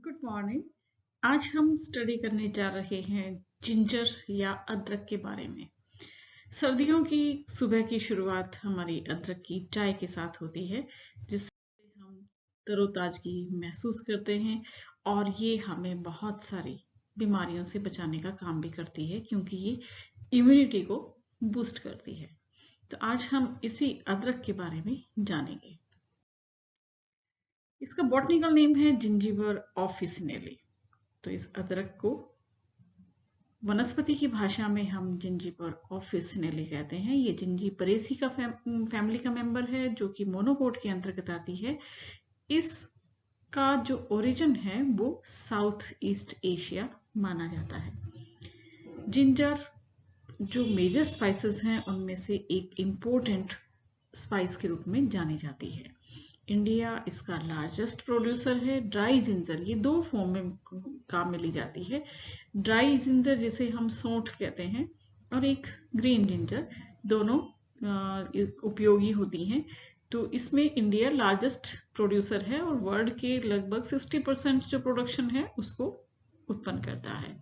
Good morning. आज हम study करने जा रहे हैं जिंजर या अदरक के बारे में। सर्दियों की सुबह की शुरुआत हमारी अदरक की चाय के साथ होती है, जिससे हम तरोताजगी महसूस करते हैं और ये हमें बहुत सारी बीमारियों से बचाने का काम भी करती है, क्योंकि ये इम्यूनिटी को बूस्ट करती है। तो आज हम इसी अदरक के बारे में जानेंगे। इसका बॉटनिकल नेम है जिंजिबर ऑफिसिनेली। तो इस अदरक को वनस्पति की भाषा में हम जिंजिबर ऑफिसिनेली कहते हैं। ये जिंजिबरेसी का फैमिली का मेंबर है, जो कि मोनोकोट के अंतर्गत आती है। इसका जो ओरिजिन है वो साउथ ईस्ट एशिया माना जाता है। जिंजर जो मेजर स्पाइसेस हैं उनमें से एक इम्पोर्टेंट स्पाइस के रूप में जानी जाती है। इंडिया इसका लार्जेस्ट प्रोड्यूसर है। ड्राई जिंजर ये दो फॉर्म में काम में ली जाती है। ड्राई जिंजर जिसे हम सौंठ कहते हैं, और एक ग्रीन जिंजर, दोनों उपयोगी होती हैं। तो इसमें इंडिया लार्जेस्ट प्रोड्यूसर है और वर्ल्ड के लगभग 60% जो प्रोडक्शन है उसको उत्पन्न करता है।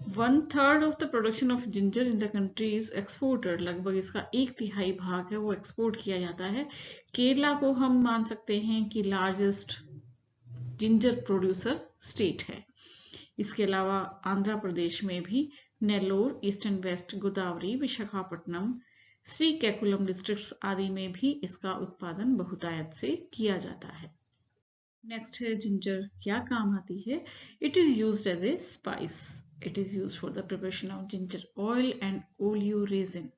1/3 of the production of ginger in the country is exported. लगभग इसका 1/3 भाग है वो एक्सपोर्ट किया जाता है। केरला को हम मान सकते हैं कि लार्जेस्ट जिंजर प्रोड्यूसर स्टेट है। इसके अलावा आंध्र प्रदेश में भी Nellore, east and west Godavari, Visakhapatnam, Srikakulam districts आदि में भी इसका उत्पादन बहुतायत से किया जाता है। नेक्स्ट है जिंजर क्या काम आती है। It is used as a spice. It is used for the preparation of ginger oil and oleoresin.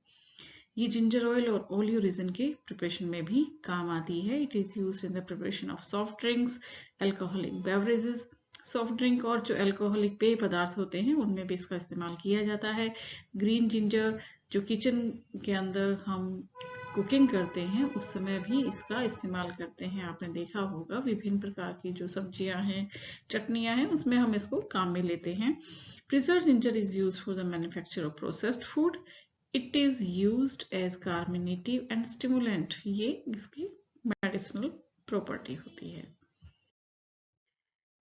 ये जिंजर ऑयल और ओलियोरेजिन के प्रिपरेशन में भी काम आती है। It is used in the preparation of soft drinks, alcoholic beverages. Soft drink और जो अल्कोहलिक पेय पदार्थ होते हैं उनमें भी इसका इस्तेमाल किया जाता है। ग्रीन जिंजर जो किचन के अंदर हम कुकिंग करते हैं उस समय भी इसका इस्तेमाल करते हैं। आपने देखा होगा विभिन्न प्रकार की जो सब्जियां हैं, चटनियां हैं, उसमें हम इसको काम में लेते हैं। Preserved ginger is used for the manufacture of processed food. It is used as carminative and stimulant. ये इसकी मेडिसिनल प्रॉपर्टी होती है।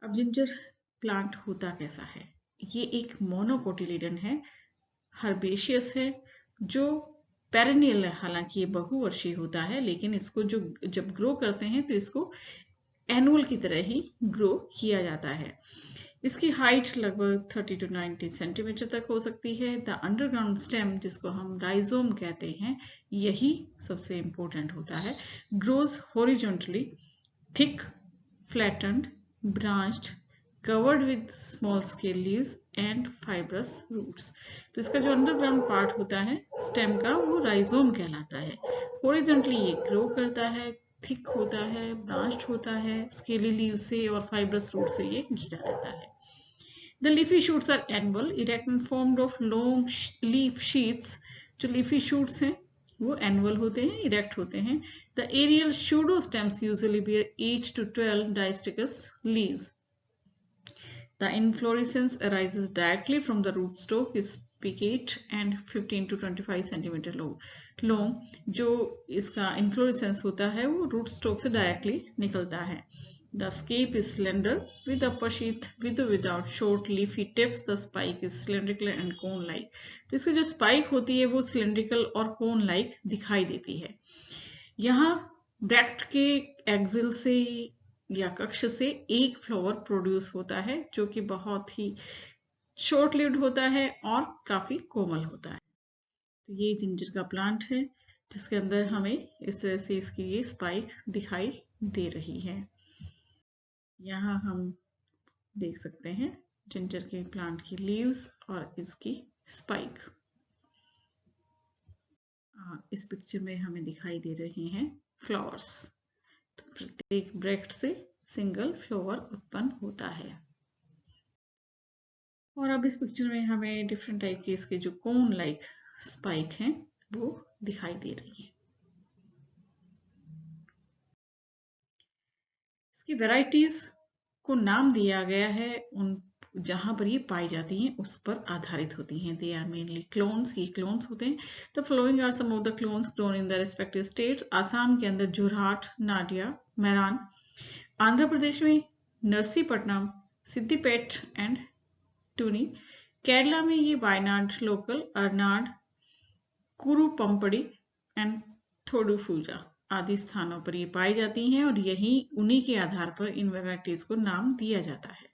अब जिंजर प्लांट होता कैसा है। ये एक मोनोकोटिलिडन है, हर्बेशियस है, जो पेरेनियल है। हालांकि ये बहुवर्षीय होता है, लेकिन इसको जो जब ग्रो करते हैं तो इसको एनुअल की तरह ही ग्रो किया जाता है। इसकी हाइट लगभग 30 to 90 सेंटीमीटर तक हो सकती है। द अंडरग्राउंड स्टेम, जिसको हम राइजोम कहते हैं, यही सबसे इंपॉर्टेंट होता है। Grows horizontally, thick, flattened, branched, covered with small scale leaves and fibrous roots. तो इसका जो अंडरग्राउंड पार्ट होता है स्टेम का, वो राइजोम कहलाता है। हॉरिजॉन्टली ये ग्रो करता है, थिक होता है, ब्रांच्ड होता है, स्केली लीव से और फाइब्रस रूट से ये घिरा रहता है। The leafy shoots are annual, erect and formed of long leaf sheaths. जो leafy shoots हैं वो annual होते हैं, erect होते हैं। The aerial pseudostems usually bear 8 to 12 distichous leaves. The inflorescence arises directly from the rootstock, is spicate and 15 to 25 centimetre long. जो इसका inflorescence होता है वो root stock से directly निकलता है। The scape is slender with upper sheath with or without short leafy tips. The spike is cylindrical and cone-like. तो इसकी जो spike होती है वो cylindrical और cone-like दिखाई देती है। यहाँ ब्रैक्ट के एक्सिल से या कक्ष से एक फ्लावर प्रोड्यूस होता है, जो कि बहुत ही शॉर्ट लिव्ड होता है और काफी कोमल होता है। तो ये जिंजर का प्लांट है, जिसके अंदर हमें इस तरह से इसकी ये स्पाइक दिखाई दे रही है। यहाँ हम देख सकते हैं जिंजर के प्लांट की लीव्स और इसकी स्पाइक। इस पिक्चर में हमें दिखाई दे रहे हैं फ्लावर्स। तो प्रत्येक ब्रैक्ट से सिंगल फ्लावर उत्पन्न होता है। और अब इस पिक्चर में हमें डिफरेंट टाइप के इसके जो कोन लाइक स्पाइक हैं वो दिखाई दे रही है। इसकी वैरायटीज को नाम दिया गया है उन जहां पर ये पाई जाती हैं उस पर आधारित होती हैं। दे आर मेनली क्लोन्स, ये क्लोन्स होते हैं। The following are some of the clones grown in the respective states. Assam के अंदर जोरहाट, नाडिया, मैरान। आंध्र प्रदेश में नरसीपट्टनम, सिद्धिपेट एंड टूनी। केरला में ये वायनाड लोकल, अर्नाड, कुरुपम्पड़ी एंड थोडुपुझा आदि स्थानों पर ये पाई जाती हैं और यही उन्हीं के आधार पर इन वैरायटीज को नाम दिया जाता है।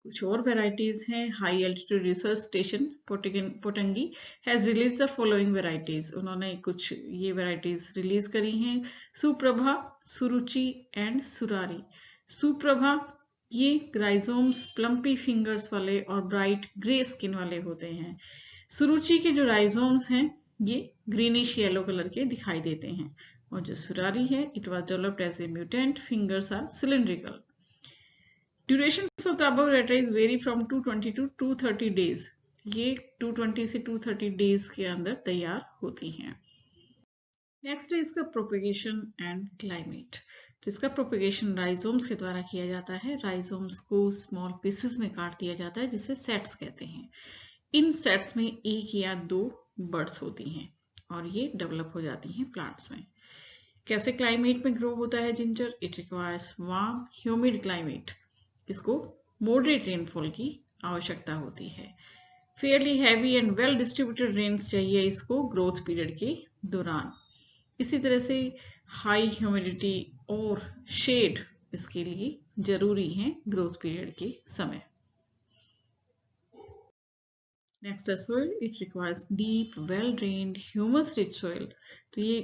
कुछ और वेराइटीज हैं। High altitude research station Pottangi has release the following varieties. उन्होंने कुछ ये वेराइटीज रिलीज करी हैं। सुप्रभा, सुरुचि एंड सुरारी। सुप्रभा ये राइजोम्स प्लम्पी फिंगर्स वाले और ब्राइट ग्रे स्किन वाले होते हैं। सुरुचि के जो राइजोम्स हैं ये ग्रीनिश येलो कलर के दिखाई देते हैं और जो सुरारी है it was developed as a mutant, fingers are cylindrical. Durations of the above varieties vary from 220 to 230 days. ये 220 से 230 days के अंदर तैयार होती हैं। नेक्स्ट है इसका प्रोपेगेशन एंड क्लाइमेट। तो इसका प्रोपेगेशन राइजोम्स के द्वारा किया जाता है। राइजोम्स को स्मॉल पीसेस में काट दिया जाता है जिसे सेट्स कहते हैं। इन सेट्स में एक या दो बर्ड्स होती हैं और ये डेवलप हो जाती हैं प्लांट्स में। कैसे क्लाइमेट में ग्रो होता है ginger? It requires warm humid climate. इसको मॉडरेट रेनफॉल की आवश्यकता होती है। Fairly heavy and well distributed rains चाहिए इसको ग्रोथ पीरियड के दौरान। इसी तरह से हाई ह्यूमिडिटी और शेड इसके लिए जरूरी है ग्रोथ पीरियड के समय। नेक्स्ट है soil. It requires deep well drained humus rich soil. तो ये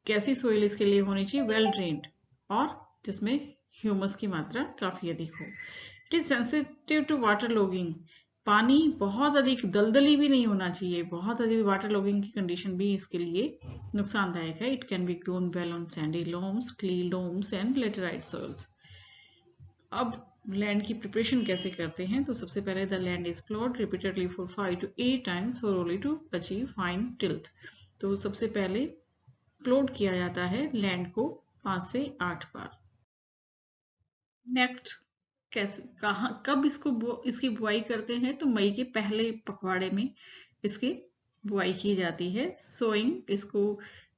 कैसी सोइल इसके लिए होनी चाहिए? वेल ड्रेन्ड और जिसमें ह्यूमस की मात्रा काफी अधिक हो। It is sensitive to water logging. पानी बहुत अधिक दलदली भी नहीं होना चाहिए। बहुत अधिक वाटर लॉगिंग की कंडीशन भी इसके लिए नुकसानदायक है। It can be grown well on sandy loams, clay loams and laterite soils. अब लैंड की प्रिपरेशन कैसे करते हैं? तो सबसे पहले the land is ploughed repeatedly for 5 to 8 times thoroughly to achieve fine tilth। तो सबसे पहले प्लॉड किया जाता है लैंड को 5 से 8 बार। नेक्स्ट कैसे कब इसकी बुआई करते हैं? तो मई के पहले पखवाड़े में इसकी बुआई की जाती है। सोइंग इसको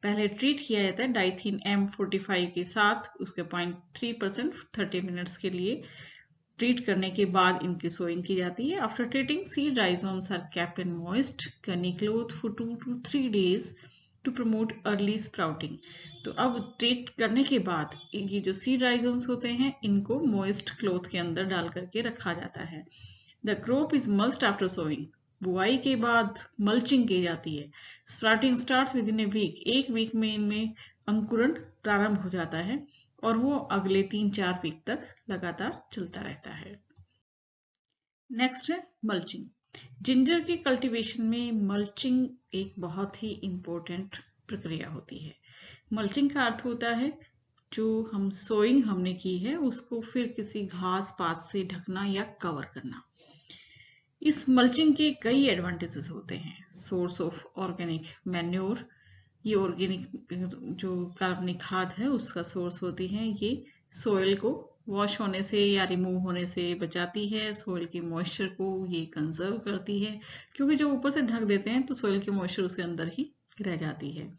पहले ट्रीट किया जाता है डाइथीन M45 के साथ, उसके 0.3% 30 मिनट्स के लिए ट्रीट करने के बाद इनकी सोइंग की जाती है। After treating seed rhizomes are kept in moist gunny cloth for 2 to 3 days to promote early sprouting. तो अब ट्रीट करने के बाद ये जो सीड राइजोम्स होते हैं इनको मॉइस्ट क्लॉथ के अंदर डाल करके रखा जाता है। The crop is mulched after sowing. बुआई के बाद मल्चिंग की जाती है। Sprouting starts within a week. एक वीक में इनमें अंकुरण प्रारंभ हो जाता है और वो अगले 3-4 वीक तक लगातार चलता रहता है। नेक्स्ट है मल्चिंग। जिंजर की कल्टीवेशन में मल्चिंग एक बहुत ही इंपॉर्टेंट प्रक्रिया होती है। मल्चिंग का अर्थ होता है जो हम सोइंग हमने की है उसको फिर किसी घास पात से ढकना या कवर करना। इस मल्चिंग के कई एडवांटेजेस होते हैं। Source of organic manure. ये ऑर्गेनिक जो कार्बनिक खाद है उसका सोर्स होती है। ये सोइल को वॉश होने से या रिमूव होने से बचाती है। सोइल की मॉइस्चर को ये कंजर्व करती है क्योंकि जो ऊपर से ढक देते हैं तो सोइल की मॉइस्चर उसके अंदर ही रह जाती है।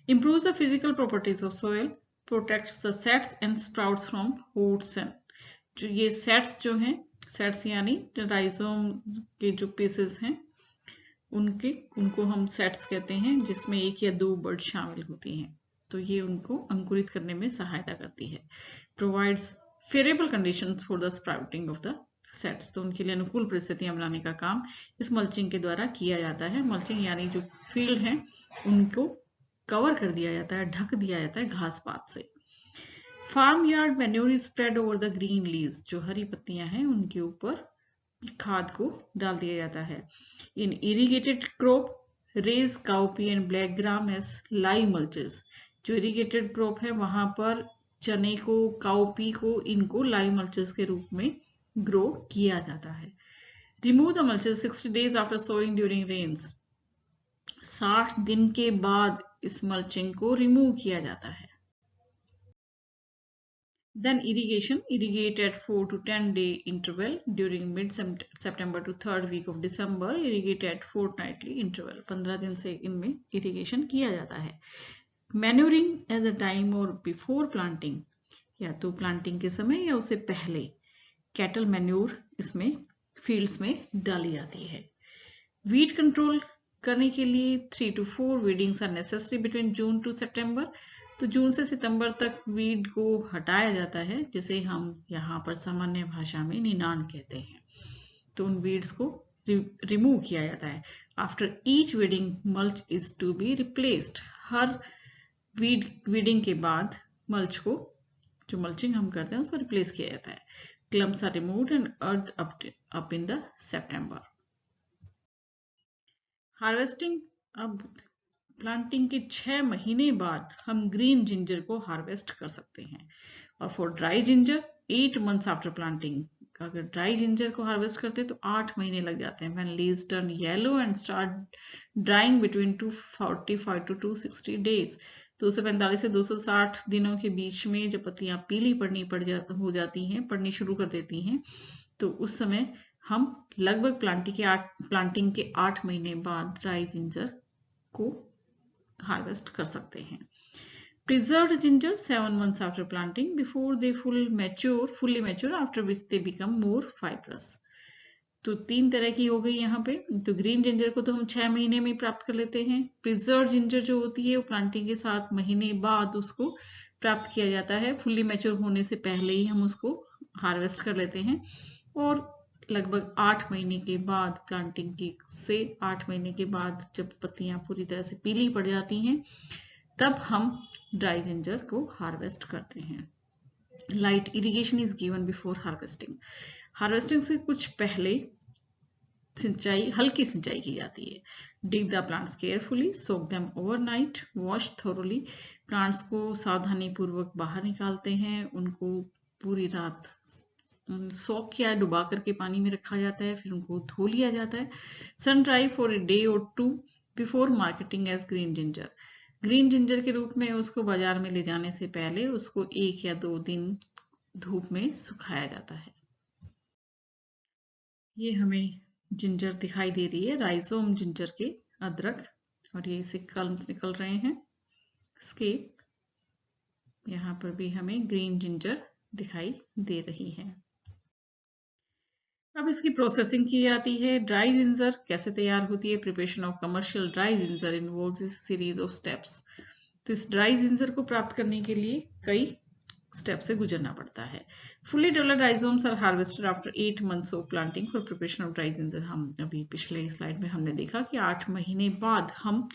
Improves the physical properties of soil, protects the sets and sprouts from hot sun। जो ये सेट्स जो हैं, सेट्स यानी राइजोम के जो पीसेस हैं उनको हम सेट्स कहते हैं जिसमें 1 या 2 बर्ड शामिल होती हैं। तो ये उनको अंकुरित करने में सहायता करती है। Provides favourable conditions for the sprouting of the sets. तो उनके लिए अनुकूल परिस्थितियां बनाने का काम इस मल्चिंग के द्वारा किया जाता है। मल्चिंग यानी जो फील्ड है उनको कवर कर दिया जाता है, ढक दिया जाता है घास पात से। Farm yard manure is spread over the green leaves. जो हरी पत्तियां हैं उनके ऊपर खाद को डाल दिया जाता है। In irrigated crop raise cowpea and black gram as live mulches. जो इरिगेटेड क्रॉप है वहां पर चने को, काउपी को, इनको लाइव मल्चेस के रूप में ग्रो किया जाता है। Remove the mulches 60 days after sowing during rains. 60 दिन के बाद इस मल्चिंग को रिमूव किया जाता है। Then irrigation. Irrigate at 4 to 10 day interval during mid-September to 3rd week of December. Irrigate at fortnightly interval. 15 दिन से इनमें irrigation किया जाता है। Manuring at the time or before planting, या तो planting के समय या उससे पहले कैटल मैन्योर इसमें फील्ड्स में डाली जाती है। वीड कंट्रोल करने के लिए 3 to 4 weedings are necessary between June to September. तो जून से सितंबर तक वीड को हटाया जाता है, जिसे हम यहाँ पर सामान्य भाषा में निनाण कहते हैं। तो उन वीड्स को रिमूव किया जाता है। After each weeding mulch is to be replaced. हर वीडिंग के बाद मल्च को, जो मल्चिंग हम करते हैं, उसको रिप्लेस किया जाता है। Clumps are removed and earth up in the September. Harvesting, अब प्लांटिंग के 6 महीने बाद हम ग्रीन जिंजर को हार्वेस्ट कर सकते हैं। और for dry ginger 8 months after planting. अगर ड्राई जिंजर को हार्वेस्ट करते हैं तो 8 महीने लग जाते हैं। When leaves turn yellow and start drawing between 245 to 260 days। 245 से 260 दिनों के बीच में जब पत्तियां पीली हो जाती हैं, पड़नी शुरू कर देती हैं, तो उस समय हम लगभग प्लांटिंग के 8 महीने बाद ड्राई जिंजर को हार्वेस्ट कर सकते हैं। Preserved ginger 7 months after planting before they fully mature, after which they become more fibrous। तो 3 तरह की हो गई यहाँ पे। तो ग्रीन जिंजर को तो हम 6 महीने में प्राप्त कर लेते हैं। प्रिजर्व जिंजर जो होती है वो प्लांटिंग के 7 महीने बाद उसको प्राप्त किया जाता है। फुल्ली मैच्योर होने से पहले ही हम उसको हार्वेस्ट कर लेते हैं। और लगभग 8 महीने के बाद, प्लांटिंग के से 8 महीने के बाद जब पत्तियां पूरी तरह से पीली पड़ जाती हैं, तब हम ड्राई जिंजर को हार्वेस्ट करते हैं। Light irrigation is given before harvesting. Harvesting से कुछ पहले हल्की सिंचाई की जाती है। डिग the plants carefully, soak them overnight, wash thoroughly. Plants को सावधानी पूर्वक बाहर निकालते हैं, उनको पूरी रात सोक किया, डुबा करके पानी में रखा जाता है, फिर उनको धो लिया जाता है। Sun dry for a day और 2 before marketing as green ginger. Green ginger के रूप में उसको बाजार में ले जाने से पहले उसको 1 या 2 दिन धूप में सुखाया जाता है। ये हमें जिंजर दिखाई दे रही है, राइजोम जिंजर के, अदरक, और ये इससे कल्म्स निकल रहे हैं। इसके यहाँ पर भी हमें ग्रीन जिंजर दिखाई दे रही है। अब इसकी प्रोसेसिंग की जाती है। ड्राई जिंजर कैसे तैयार होती है? Preparation of commercial dry ginger involves a series of steps. तो इस ड्राई जिंजर को प्राप्त करने के लिए कई स्टेप से गुजरना पड़ता है। Fully developed rhizomes are harvested after 8 months of planting for preparation of dry ginger. हम अभी पिछले स्लाइड में हमने देखा कि 8 महीने बाद हम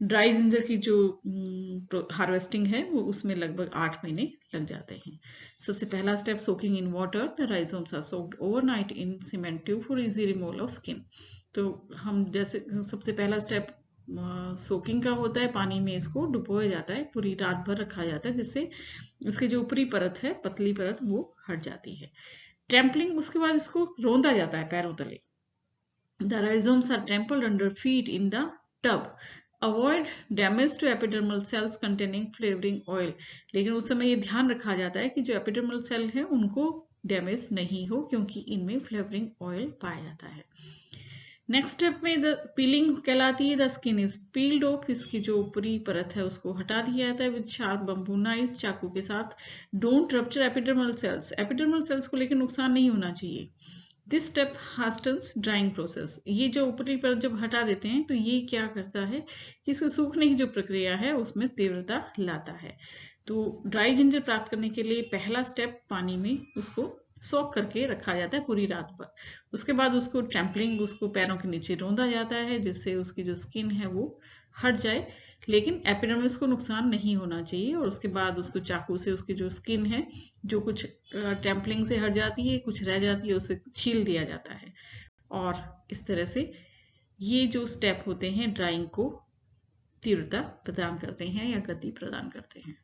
ड्राई जिंजर की जो हार्वेस्टिंग है वो उसमें लगभग 8 महीने लग जाते हैं। सबसे पहला step, soaking in water. The rhizomes are soaked overnight in cement tub for easy removal of skin. तो हम जैसे सबसे पहला स्टेप सोकिंग का होता है, पानी में इसको डुबोया जाता है, पूरी रात भर रखा जाता है, जिससे इसकी जो ऊपरी परत है, पतली परत, वो हट जाती है। ट्रैम्पलिंग, उसके बाद इसको रौंदा जाता है पैरों तले। The rhizomes are trampled under feet in the tub. Avoid damage to epidermal cells containing flavouring oil. लेकिन उस समय ये ध्यान रखा जाता है कि जो एपिडर्मल सेल है उनको डैमेज नहीं हो, क्योंकि इनमें फ्लेवरिंग ऑयल पाया जाता है। नेक्स्ट स्टेप में द पीलिंग कहलाती है। The skin is peeled of. इसकी जो ऊपरी परत है उसको हटा दिया जाता है विद शार्प बम्बू नाइफ, चाकू के साथ। Don't rupture epidermal cells. Epidermal cells को लेकर नुकसान नहीं होना चाहिए। This step hastens drying process. ये जो ऊपरी परत जब हटा देते हैं तो ये क्या करता है कि इसको सूखने की जो प्रक्रिया है उसमें तीव्रता लाता है। तो ड्राई जिंजर प्राप्त करने के लिए पहला स्टेप, पानी में उसको सोक करके रखा जाता है पूरी रात भर। उसके बाद उसको ट्रैम्पलिंग, उसको पैरों के नीचे रौंदा जाता है, जिससे उसकी जो स्किन है वो हट जाए, लेकिन एपिडर्मिस को नुकसान नहीं होना चाहिए। और उसके बाद उसको चाकू से उसकी जो स्किन है, जो कुछ ट्रैम्पलिंग से हट जाती है, कुछ रह जाती है, उसे छील दिया जाता है। और इस तरह से ये जो स्टेप होते हैं ड्राइंग को तीव्रता प्रदान करते हैं या गति प्रदान करते हैं।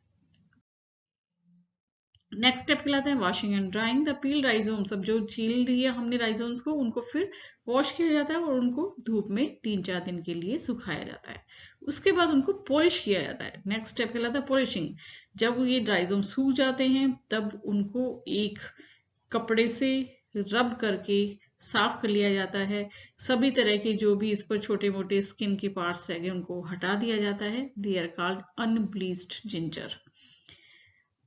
नेक्स्ट स्टेप कहलाता है washing and drawing. The peel rhizomes, अब जो छील दिया हमने राइजोम्स को, उनको फिर वॉश किया जाता है और उनको धूप में 3-4 दिन के लिए सुखाया जाता है। उसके बाद उनको पॉलिश किया जाता है। नेक्स्ट स्टेप कहलाता है पॉलिशिंग। जब ये राइजोम सूख जाते हैं तब उनको एक कपड़े से रब करके साफ कर लिया जाता है। सभी तरह के जो भी इस पर छोटे मोटे स्किन के पार्ट्स रह गए उनको हटा दिया जाता है। They are called unbleached ginger.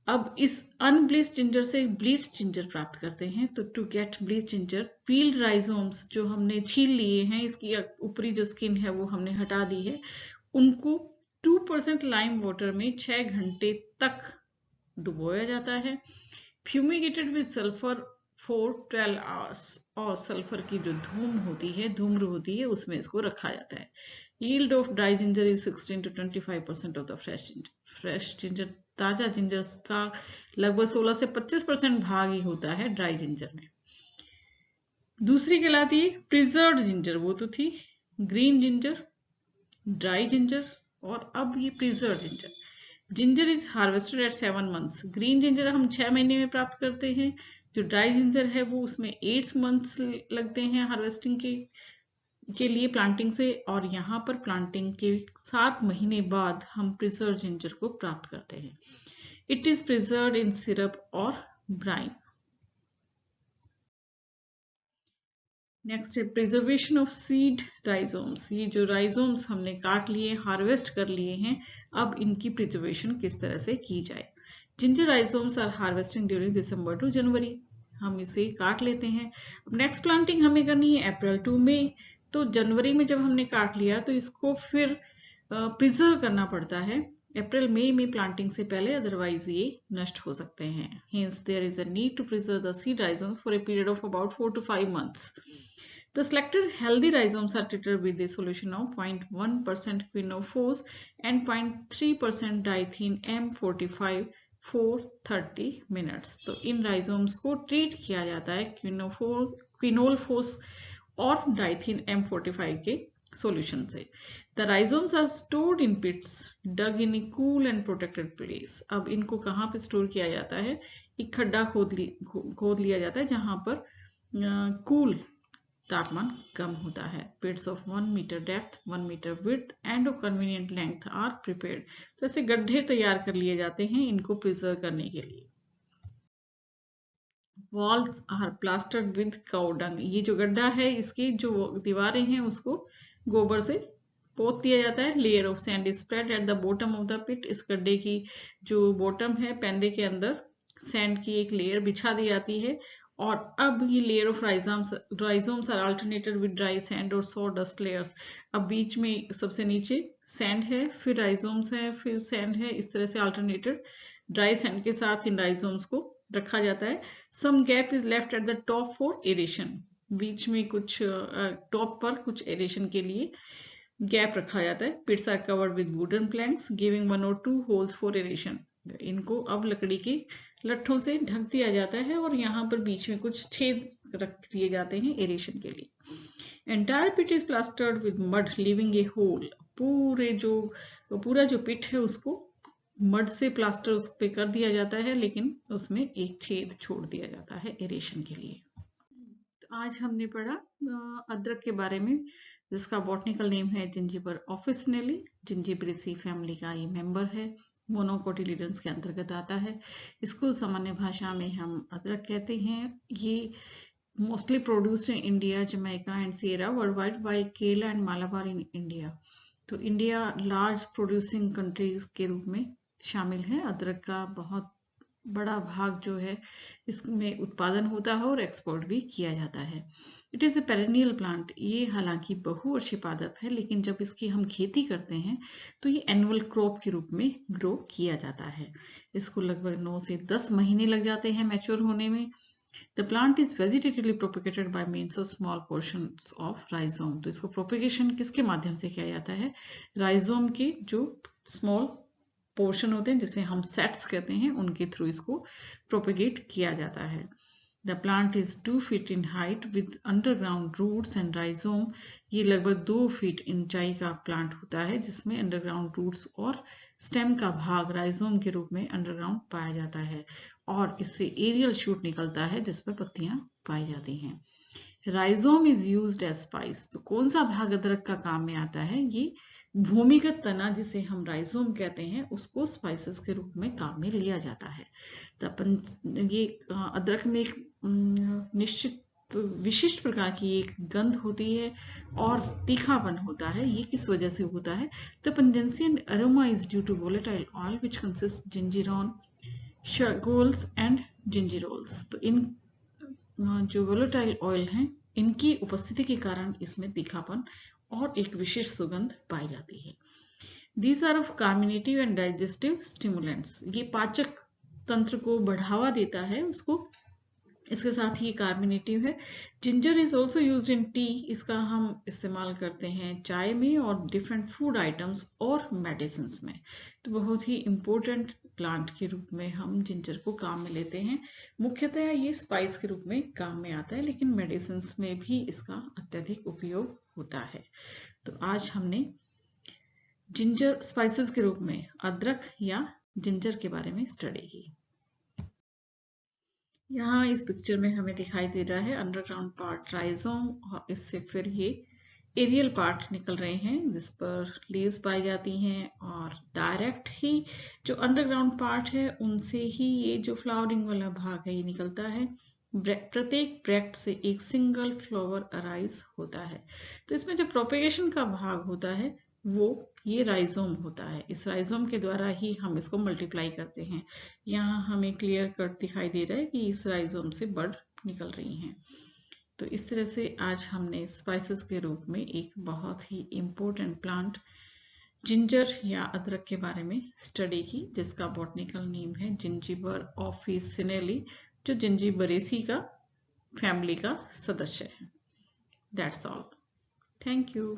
अब इस अनब्लीच्ड जिंजर से ब्लीच्ड जिंजर प्राप्त करते हैं। तो to get bleached ginger, peeled rhizomes जो हमने छील लिए हैं, इसकी ऊपरी जो स्किन है वो हमने हटा दी है, उनको 2% लाइम वाटर में 6 घंटे तक डुबोया जाता है। फ्यूमिगेटेड विद सल्फर फॉर 12 आवर्स, और सल्फर की जो धूम्र होती है उसमें इसको रखा जाता है। Yield of dry ginger is 16 to 25% of the fresh ginger. Fresh ginger, ताजा जिंजर का लगभग 16 से 25% भाग ही होता है ड्राई जिंजर में। दूसरी कहलाती है प्रिजर्व्ड जिंजर, वो तो थी ग्रीन जिंजर, ड्राई जिंजर, और अब ये preserved ginger. Ginger is harvested at 7 months। Green ginger हम 6 महीने में प्राप्त करते हैं। जो ड्राई जिंजर है वो उसमें 8 months लगते हैं हार्वेस्टिंग के लिए, प्लांटिंग से, और यहाँ पर प्लांटिंग के 7 महीने बाद हम प्रिजर्व जिंजर को प्राप्त करते हैं। It is preserve in syrup और ब्राइन। नेक्स्ट है प्रिजर्वेशन ऑफ सीड राइजोम्स। ये जो राइजोम्स हमने काट लिए, हार्वेस्ट कर लिए हैं, अब इनकी प्रिजर्वेशन किस तरह से की जाए। Ginger rhizomes are harvesting during December to January. हम इसे काट लेते हैं। अब नेक्स्ट प्लांटिंग हमें करनी है अप्रैल टू मई। तो जनवरी में जब हमने काट लिया तो इसको फिर प्रिजर्व करना पड़ता है अप्रैल मई में प्लांटिंग से पहले, अदरवाइज ये नष्ट हो सकते हैं। Hence there is a need to preserve the seed rhizomes for a period of about 4 to 5 months. The selected healthy rhizomes are treated with a solution of 0.1% quinophos and 0.3% diethene M45 for 30 minutes. तो इन rhizomes को treat किया जाता है क्विनोलफोस और डाइथीन M45 के solution से। The rhizomes are stored in pits dug in a cool and protected place. अब इनको कहाँ पे स्टोर किया जाता है? एक खड्डा खोद लिया जाता है जहां पर कूल तापमान कम होता है। Pits of 1 meter depth, 1 meter width and of convenient length are prepared. तो ऐसे गड्ढे तैयार कर लिए जाते हैं इनको प्रिजर्व करने के लिए। Walls are plastered with cow dung. ये जो गड्ढा है इसकी जो दीवारें हैं उसको गोबर से पोत दिया जाता है। Layer of sand is spread at the bottom of the pit. इस गड्ढे की जो बॉटम है, पेंदे के अंदर सैंड की एक लेयर बिछा दी जाती है। और अब ये layer of rhizomes are alternated with dry sand और सॉ डस्ट लेयर्स। अब बीच में सबसे नीचे सैंड है, फिर राइजोम्स है, फिर सैंड है, इस तरह से अल्टरनेटेड ड्राई सैंड के साथ इन राइजोम्स को रखा जाता है। Some gap is left at the top for aeration. बीच में कुछ टॉप पर कुछ एरेशन के लिए गैप रखा जाता है। Pits are covered with wooden planks giving 1 or 2 holes for aeration. इनको अब लकड़ी के लट्ठों से ढक दिया जाता है और यहाँ पर बीच में कुछ छेद रख दिए जाते हैं एरेशन के लिए। Entire pit is plastered with mud leaving a hole. पूरा जो पिट है उसको मड से प्लास्टर उस पे कर दिया जाता है, लेकिन उसमें एक छेद छोड़ दिया जाता है एरेशन के लिए। तो आज हमने पढ़ा अदरक के बारे में, जिसका बॉटनिकल नेम है जिंजिबर ऑफिसिनेली। जिंजिबरेसी फैमिली का ये मेंबर है, मोनोकोटिलिडन्स के अंतर्गत आता है। इसको सामान्य भाषा में हम अदरक कहते हैं। ये mostly produced in India, Jamaica and Sierra world wide, by Kerala and Malabar in India. तो इंडिया लार्ज प्रोड्यूसिंग कंट्रीज के रूप में शामिल है। अदरक का बहुत बड़ा भाग जो है इसमें उत्पादन होता है और एक्सपोर्ट भी किया जाता है। It is a perennial plant. ये हालांकि बहुवर्षीय पादप है, लेकिन जब इसकी हम खेती करते हैं तो ये एनुअल क्रॉप के रूप में ग्रो किया जाता है। इसको लगभग 9 से 10 महीने लग जाते हैं मैच्योर होने में। The plant is vegetatively propagated by means of small portions of rhizome. तो इसको प्रोपेगेशन किसके माध्यम से किया जाता है? राइजोम के जो स्मॉल पोर्शन होते हैं जिसे हम सेट्स कहते हैं, उनके थ्रू इसको प्रोपेगेट किया जाता है। The plant is 2 feet in height with underground roots and rhizome. ये लगभग 2 फीट ऊंचाई का प्लांट होता है जिसमें अंडरग्राउंड रूट्स और स्टेम का भाग राइजोम के रूप में अंडरग्राउंड पाया जाता है, और इससे एरियल शूट निकलता है जिस पर पत्तियां पाई जाती हैं। Rhizome is used as spice. तो कौन सा भाग अदरक का काम में आता है? ये भूमिगत तना जिसे हम राइजोम कहते हैं उसको स्पाइसेस के रूप में काम में लिया जाता है। तो ये अदरक में एक निश्चित विशिष्ट प्रकार की एक गंध होती है और तीखापन होता है। ये किस वजह से होता है? The pungency and aroma is due to volatile oil which consist zingerone shogaols and gingerols. तो इन जो वोलेटाइल ऑयल हैं, इनकी उपस्थिति के कारण इसमें तीखापन और एक विशेष सुगंध पाई जाती है। These are of carminative and digestive stimulants। ये पाचक तंत्र को बढ़ावा देता है उसको, इसके साथ ही कार्मिनेटिव है। Ginger is also use in T. इसका हम इस्तेमाल करते हैं चाय में और डिफरेंट फूड आइटम्स और मेडिसिन में। तो बहुत ही इम्पोर्टेंट प्लांट के रूप में हम जिंजर को काम में लेते हैं। मुख्यतः ये स्पाइस के रूप में काम में आता है, लेकिन मेडिसिन में भी इसका अत्यधिक उपयोग होता है। तो आज हमने जिंजर स्पाइसेस के रूप में अदरक या जिंजर के बारे में स्टडी की। यहाँ इस पिक्चर में हमें दिखाई दे रहा है अंडरग्राउंड पार्ट राइजोम, और इससे फिर ये एरियल पार्ट निकल रहे हैं जिस पर लीव्स पाई जाती हैं, और डायरेक्ट ही जो अंडरग्राउंड पार्ट है उनसे ही ये जो फ्लावरिंग वाला भाग है ये निकलता है। प्रत्येक ब्रैक्ट से एक सिंगल फ्लावर अराइज होता है। तो इसमें जो प्रोपेगेशन का भाग होता है वो ये राइजोम होता है। इस राइजोम के द्वारा ही हम इसको मल्टीप्लाई करते हैं। यहाँ हमें क्लियर कट दिखाई दे रहा है कि इस राइजोम से बड निकल रही हैं। तो इस तरह से आज हमने स्पाइसेस के रूप में एक बहुत ही इम्पोर्टेंट प्लांट जिंजर या अदरक के बारे में स्टडी की, जिसका बॉटनिकल नेम है जिंजीबर ऑफिसिनेली, जो जिंजीबरेसी का फैमिली का सदस्य है। That's all. Thank you.